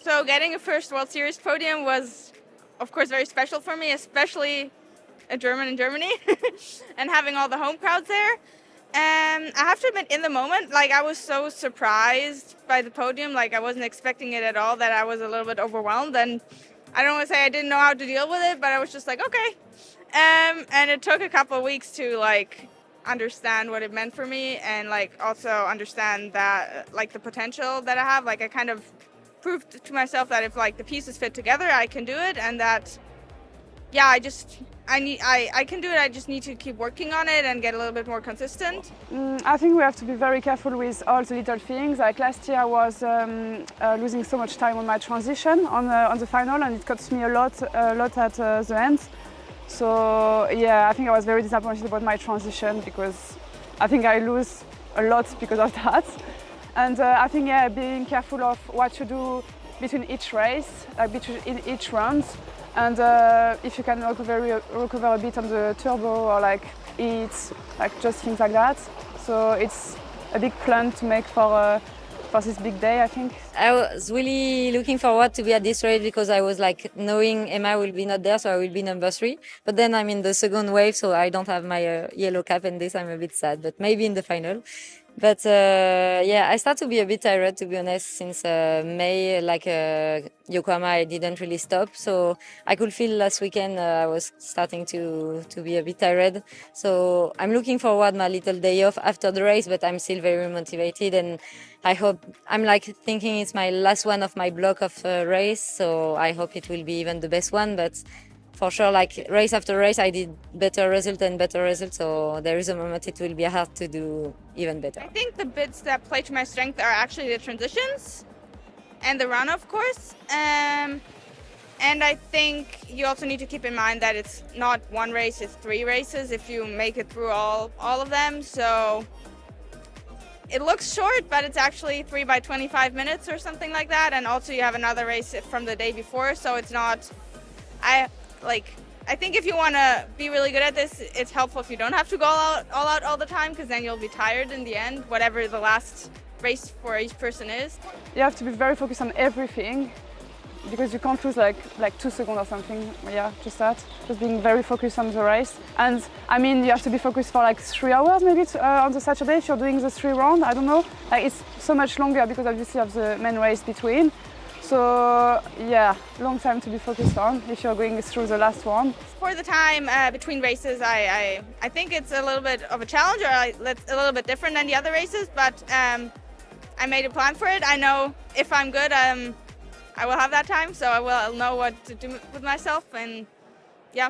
So getting a first World Series podium was, of course, very special for me, especially a German in Germany and having all the home crowds there. And I have to admit, in the moment, like, I was so surprised by the podium, like I wasn't expecting it at all, that I was a little bit overwhelmed. And I don't want to say I didn't know how to deal with it, but I was just like, okay. And it took a couple of weeks to like understand what it meant for me, and like also understand that like the potential that I have. Like I kind of proved to myself that if like the pieces fit together, I can do it, and that I can do it. I just need to keep working on it and get a little bit more consistent. I think we have to be very careful with all the little things. Like last year I was losing so much time on my transition on the final, and it cost me a lot at the end. So yeah, I think I was very disappointed about my transition, because I think I lose a lot because of that. And I think being careful of what you do between each race, like between each round. And if you can recover a bit on the turbo, or like eat, like just things like that. So it's a big plan to make for this big day, I think. I was really looking forward to be at this race, because I was like knowing Emma will be not there, so I will be number 3. But then I'm in the second wave, so I don't have my yellow cap, and this I'm a bit sad, but maybe in the final. But I start to be a bit tired, to be honest, since May, like Yokohama, I didn't really stop. So I could feel last weekend I was starting to be a bit tired. So I'm looking forward my little day off after the race, but I'm still very motivated, and I hope, I'm like thinking it's my last one of my block of race, so I hope it will be even the best one. But for sure, like race after race, I did better result, so there is a moment it will be hard to do even better. I think the bits that play to my strength are actually the transitions and the run, of course. And I think you also need to keep in mind that it's not one race, it's 3 races if you make it through all of them. So it looks short, but it's actually 3 by 25 minutes or something like that. And also you have another race from the day before, so it's not... I think if you want to be really good at this, it's helpful if you don't have to go all out all the time, because then you'll be tired in the end, whatever the last race for each person is. You have to be very focused on everything, because you can't lose like 2 seconds or something. Yeah, just that. Just being very focused on the race. And I mean, you have to be focused for like 3 hours maybe on the Saturday if you're doing the 3 rounds. I don't know. Like it's so much longer because obviously of the main race between. So yeah, long time to be focused on if you're going through the last one. For the time between races, I think it's a little bit of a challenge, or a little bit different than the other races, but I made a plan for it. I know if I'm good, I will have that time, so I'll know what to do with myself. And yeah,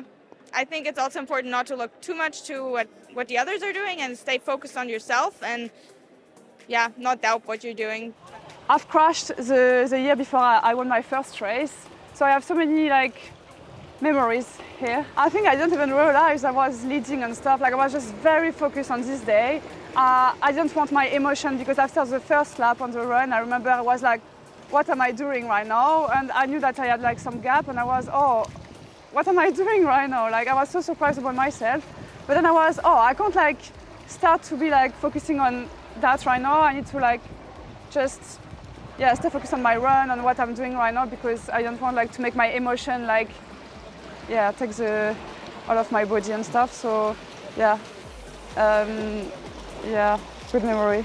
I think it's also important not to look too much to what the others are doing, and stay focused on yourself, and yeah, not doubt what you're doing. I've crashed the year before I won my first race, so I have so many like memories here. I think I didn't even realize I was leading and stuff. Like I was just very focused on this day. I didn't want my emotion, because after the first lap on the run, I remember I was like, what am I doing right now? And I knew that I had like some gap, and I was, oh, what am I doing right now? Like I was so surprised about myself. But then I was, oh, I can't like start to be like focusing on that right now. I need to like just stay focused on my run, on what I'm doing right now, because I don't want like to make my emotion like take all of my body and stuff. So good memory.